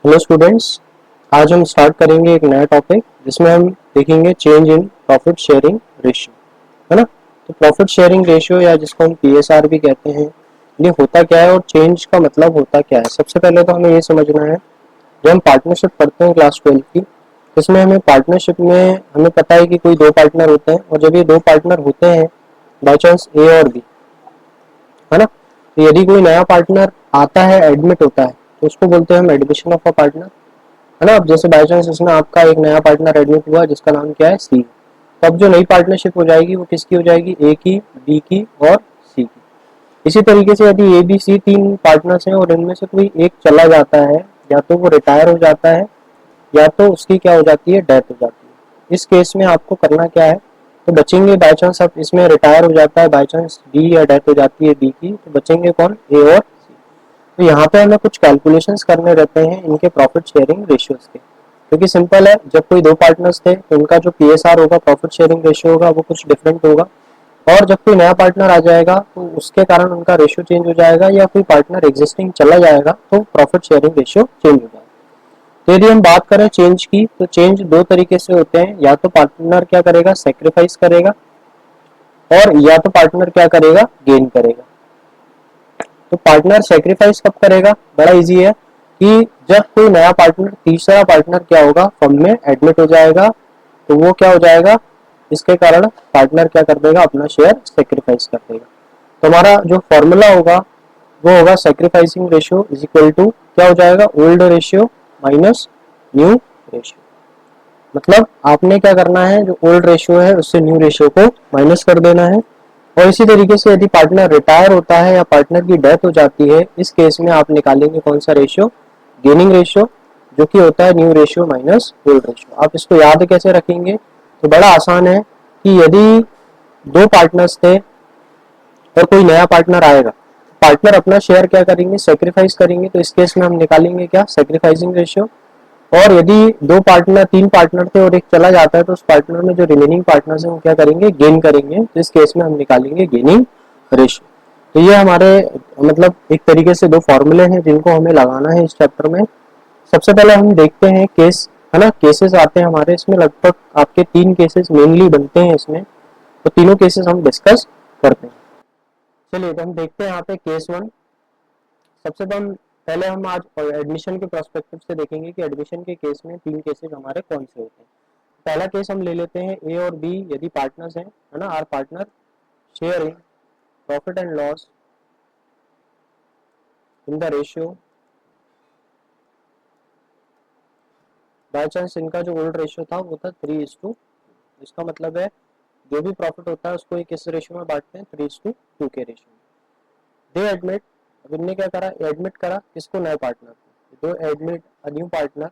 Hello students, आज हम start करेंगे एक नया टॉपिक जिसमें हम देखेंगे change in profit sharing ratio, है ना। तो प्रॉफिट शेयरिंग रेशियो या जिसको हम पीएसआर भी कहते हैं, ये होता क्या है और चेंज का मतलब होता क्या है। सबसे पहले तो हमें ये समझना है, जब हम पार्टनरशिप पढ़ते हैं क्लास 12 की, इसमें हमें पार्टनरशिप में हमें पता है कि कोई दो पार्टनर होते हैं और जब ये दो पार्टनर होते हैं बाई चांस ए और बी, है ना, तो यदि कोई नया पार्टनर आता है, एडमिट होता है, तो उसको बोलते हैं हम एडमिशन ऑफ अ पार्टनर, है ना। अब जैसे बाई चांस इसमें आपका एक नया पार्टनर एडमिट हुआ जिसका नाम क्या है सी, तो अब जो नई पार्टनरशिप हो जाएगी वो किसकी हो जाएगी, ए की, बी की और सी की। इसी तरीके से यदि ए बी सी तीन पार्टनर्स हैं और इनमें से कोई एक चला जाता है, या तो वो रिटायर हो जाता है या तो उसकी क्या हो जाती है, डेथ हो जाती है। इस केस में आपको करना क्या है, तो बचेंगे बाई चांस अब इसमें रिटायर हो जाता है बाई चांस बी या डेथ हो जाती है बी की, तो बचेंगे कौन, ए और सी। तो यहाँ पे हमें कुछ कैलकुलेशंस करने रहते हैं इनके प्रॉफिट शेयरिंग रेशियोज के, क्योंकि सिंपल है, जब कोई दो पार्टनर्स थे तो उनका जो पीएसआर होगा, प्रॉफिट शेयरिंग रेशियो होगा, वो कुछ डिफरेंट होगा। और जब कोई नया पार्टनर आ जाएगा तो उसके कारण उनका रेशियो चेंज हो जाएगा, या कोई पार्टनर एग्जिस्टिंग चला जाएगा तो प्रॉफिट शेयरिंग रेशियो चेंज हो जाएगा। तो यदि हम बात करें चेंज की, तो चेंज दो तरीके से होते हैं, या तो पार्टनर क्या करेगा, सेक्रीफाइस करेगा, और या तो पार्टनर क्या करेगा, गेन करेगा। तो पार्टनर सेक्रीफाइस कब करेगा, बड़ा इजी है कि जब कोई नया पार्टनर, तीसरा पार्टनर क्या होगा, फर्म में एडमिट हो जाएगा, तो वो क्या हो जाएगा, इसके कारण पार्टनर क्या कर देगा, अपना शेयर सेक्रीफाइस कर देगा। तो हमारा जो फॉर्मूला होगा वो होगा sacrificing ratio is equal to क्या हो जाएगा, old ratio minus new ratio. मतलब आपने क्या करना है, जो ओल्ड रेशियो है उससे न्यू रेशियो को माइनस कर देना है। और इसी तरीके से यदि पार्टनर रिटायर होता है या पार्टनर की डेथ हो जाती है, इस केस में आप निकालेंगे कौन सा रेशियो, गेनिंग रेशियो, जो कि होता है new ratio minus old ratio. आप इसको याद कैसे रखेंगे, तो बड़ा आसान है कि यदि दो पार्टनर्स थे और कोई नया पार्टनर आएगा, पार्टनर अपना शेयर क्या करेंगे, सेक्रीफाइस करेंगे, तो इस केस में हम निकालेंगे क्या, सेक्रीफाइसिंग रेशियो। और यदि दो पार्टनर, तीन पार्टनर थे और एक चला जाता है, तो उस पार्टनर में जो रिमेनिंग पार्टनर्स हैं वो क्या करेंगे, गेन करेंगे, तो इस केस में हम निकालेंगे गेनिंग रेशियो। तो ये हमारे मतलब एक तरीके से दो फॉर्मूले हैं जिनको हमें लगाना है इस चैप्टर में। सबसे पहले हम देखते हैं केस, है ना, केसेस आते हैं हमारे इसमें, लगभग आपके तीन केसेस मेनली बनते हैं इसमें, तो तीनों केसेस हम डिस्कस करते हैं। चलिए तो हम देखते हैं यहाँ पे केस वन। सबसे पहले हम आज एडमिशन के प्रोस्पेक्टिव से देखेंगे कि एडमिशन के केस में तीन केसेस हमारे कौन से होते हैं। पहला केस हम ले लेते हैं, ए और बी यदि पार्टनर्स हैं, है ना, are partner sharing profit and loss in the ratio, by chance इनका जो ओल्ड रेशियो था वो था 3:2। इसका मतलब है जो भी प्रॉफिट होता है उसको एक किस रेशियो में बांटते हैं, 3:2 के रेशियो में। दे एडमिट, अब इनने क्या करा, एडमिट करा किसको, नए पार्टनर को, दो एडमिट अ न्यू पार्टनर,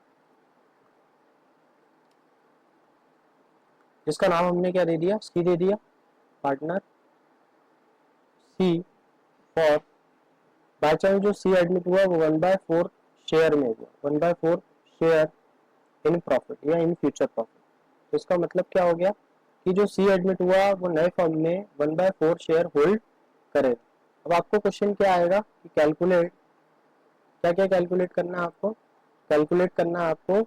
जिसका नाम हमने क्या दे दिया, सी दे दिया, partner C for, by chance जो सी एडमिट हुआ वो 1/4 शेयर में हुआ, 1/4 शेयर इन प्रॉफिट या इन फ्यूचर प्रॉफिट। तो इसका मतलब क्या हो गया कि जो सी एडमिट हुआ वो नए फर्म में 1/4 शेयर होल्ड करेगा। अब आपको क्वेश्चन क्या आएगा कि कैलकुलेट, क्या क्या कैलकुलेट करना है आपको, कैलकुलेट करना है आपको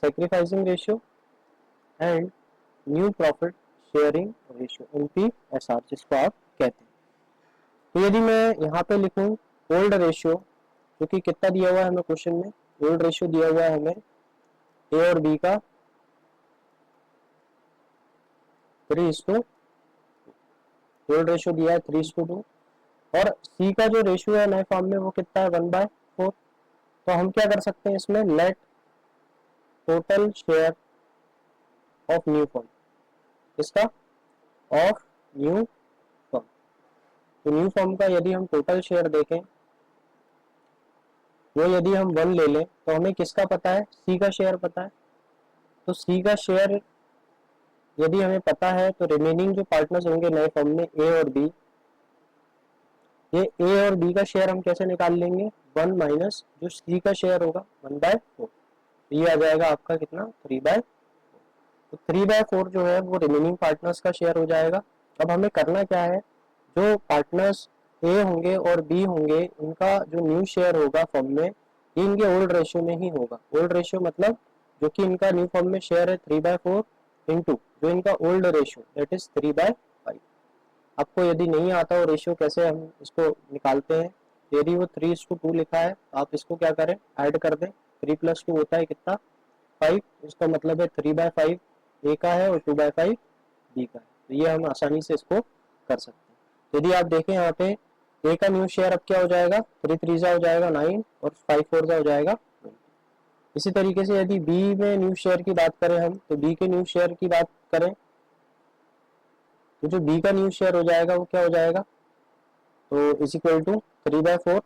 sacrificing ratio and new profit sharing ratio, NPSR जिसको आप कहते हैं। तो यदि मैं यहाँ पे लिखूं ओल्ड रेशियो, जो कि कितना दिया हुआ है हमें क्वेश्चन में, ओल्ड रेशियो दिया हुआ है हमें ए और बी का 3:2, ओल्ड रेशियो दिया है 3:2, और सी का जो रेशियो है नए फॉर्म में वो कितना है, 1/4। तो हम क्या कर सकते हैं इसमें, let total share of new form, इसका ऑफ न्यू फॉर्म। तो न्यू फॉर्म का यदि हम टोटल शेयर देखें, वो यदि हम 1 ले लें, तो हमें किसका पता है, सी का शेयर पता है। तो सी का शेयर यदि हमें पता है, तो रिमेनिंग जो पार्टनर्स होंगे नए फर्म में ए और बी, ये ए और बी का शेयर हम कैसे निकाल लेंगे, 1 माइनस जो सी का शेयर होगा 1/4, ये आ जाएगा आपका कितना, 3/4। तो 3/4 जो है वो रिमेनिंग पार्टनर्स का शेयर हो जाएगा। अब हमें करना क्या है, जो पार्टनर्स ए होंगे और बी होंगे उनका जो न्यू शेयर होगा फर्म में, ये इनके ओल्ड रेशियो में ही होगा। ओल्ड रेशियो मतलब जो कि इनका न्यू फॉर्म में शेयर है 3/4 इंटू जो इनका ओल्ड रेशियो दैट इज 3/5। आपको यदि नहीं आता हो रेशियो कैसे हम इसको निकालते हैं, यदि वो 3:2 लिखा है आप इसको क्या करें, ऐड कर दें। 3 + 2 होता है कितना, 5। इसका मतलब है 3/5 ए का है और 2/5 बी का है। तो ये हम आसानी से इसको कर सकते हैं। तो यदि आप देखें यहाँ पे ए का न्यू शेयर अब क्या हो जाएगा, 3 3 हो जाएगा 9 और 5 4 हो जाएगा 20। इसी तरीके से यदि बी में न्यू शेयर की बात करें हम, तो बी के न्यू शेयर की बात करें तो जो बी का न्यू शेयर हो जाएगा वो क्या हो जाएगा, तो इज इक्वल टू 3/4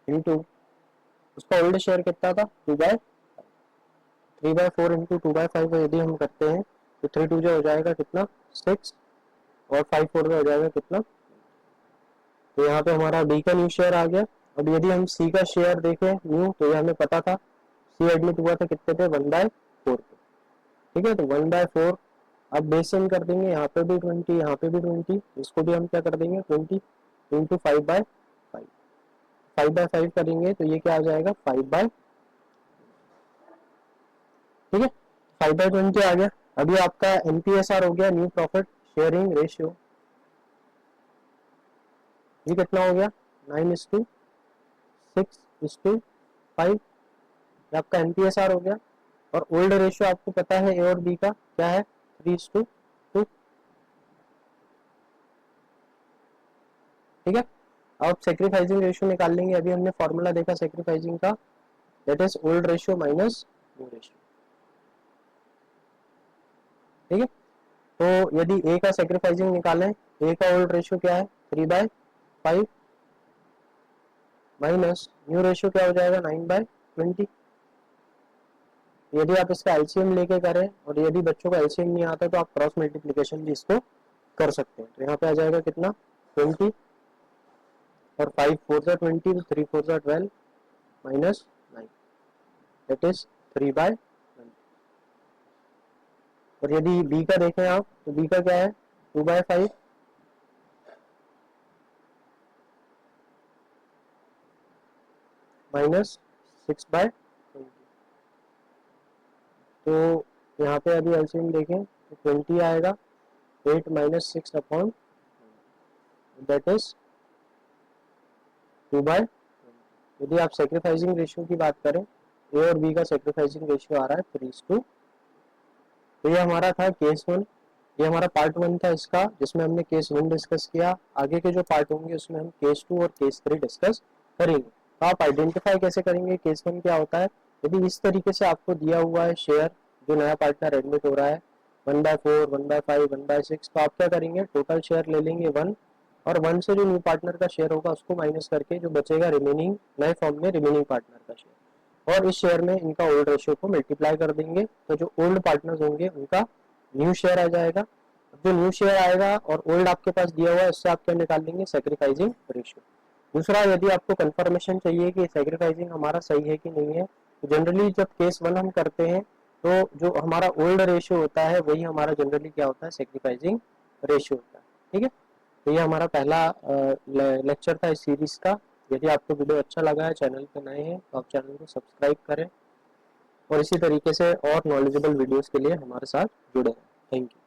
इंटू उसका ओल्ड शेयर कितना था 2/5। 3/4 इंटू 2/5 यदि हम करते हैं तो 3 2 जो हो जाएगा कितना 6 और 5 4 हो जाएगा कितना। तो यहाँ पे हमारा बी का न्यू शेयर आ गया। अब यदि हम सी का शेयर देखें न्यू, तो ये हमें पता था सी एडमिट हुआ था कितने पे 1/4 पे। ठीक है, तो 1/4 अब बेस इन कर देंगे, यहाँ पे भी 20 यहाँ पे भी 20, इसको भी हम क्या कर देंगे 20 इंटू 5/5। 5/5 करेंगे तो ये क्या आ जाएगा 5/, ठीक है 5/20 आ गया। अभी आपका एनपीएसआर हो गया न्यू प्रॉफिट शेयरिंग रेशियो, ये कितना हो गया 9:6:5, आपका एनपीएसआर हो गया। और ओल्ड रेशियो आपको पता है ए और बी का क्या है 3:2। ठीक है, अब सेक्रीफाइसिंग रेशियो निकाल लेंगे। अभी हमने फॉर्मूला देखा सेक्रीफाइसिंग का, that is old ratio minus new ratio. ठीक है, तो यदि ए का सेक्रीफाइसिंग निकालें, ए का ओल्ड रेशियो क्या है 3/5 माइनस न्यू रेशियो क्या हो जाएगा 9/20। यदि आप इसका एलसीएम लेके करें और यदि बच्चों का एलसीएम नहीं आता तो आप क्रॉस मल्टीप्लिकेशन भी इसको कर सकते हैं। तो यहाँ पे आ जाएगा कितना 20 और 5 4 जा 20, 3 4 जा 12 माइनस 9 दैट इज 3/20। और यदि बी का देखें आप तो बी का क्या है 2/5 माइनस 6/20। तो यहाँ पे अभी एलसीएम देखें तो 20 आएगा 8 माइनस 6 अपॉन दैट इज 2/20। यदि आप सेक्रीफाइसिंग रेशियो की बात करें, ए और बी का सेक्रीफाइसिंग रेशियो आ रहा है 3:2। तो ये हमारा था केस 1, ये हमारा पार्ट 1 था इसका, जिसमें हमने केस 1 डिस्कस किया। आगे के जो पार्ट होंगे उसमें हम केस 2 और केस 3 डिस्कस करेंगे। तो आप आइडेंटिफाई कैसे करेंगे केस 1 क्या होता है, यदि इस तरीके से आपको दिया हुआ है शेयर, जो नया पार्टनर एडमिट हो रहा है 1/4 1/5 1/6, तो आप क्या करेंगे टोटल शेयर ले लेंगे 1 और 1 से जो न्यू पार्टनर का शेयर होगा उसको माइनस करके जो बचेगा रिमेनिंग नए फॉर्म में रिमेनिंग पार्टनर का शेयर, और इस शेयर में इनका ओल्ड रेशियो को मल्टीप्लाई कर देंगे। तो जो ओल्ड पार्टनर्स होंगे उनका न्यू शेयर आ जाएगा। जो न्यू शेयर आएगा और ओल्ड आपके पास दिया हुआ है उससे आप क्या निकाल लेंगे सेक्रीफाइसिंग रेशियो। दूसरा, यदि आपको कंफर्मेशन चाहिए कि सेक्रीफाइसिंग हमारा सही है कि नहीं है, तो जनरली जब केस 1 हम करते हैं तो जो हमारा ओल्ड रेशियो होता है वही हमारा जनरली क्या होता है सेक्रीफाइसिंग रेशियो होता है। ठीक है, तो ये हमारा पहला लेक्चर था इस सीरीज का। यदि आपको वीडियो अच्छा लगा है, चैनल पे नए हैं तो आप चैनल को सब्सक्राइब करें और इसी तरीके से और नॉलेजेबल वीडियोस के लिए हमारे साथ जुड़े रहें। Thank you.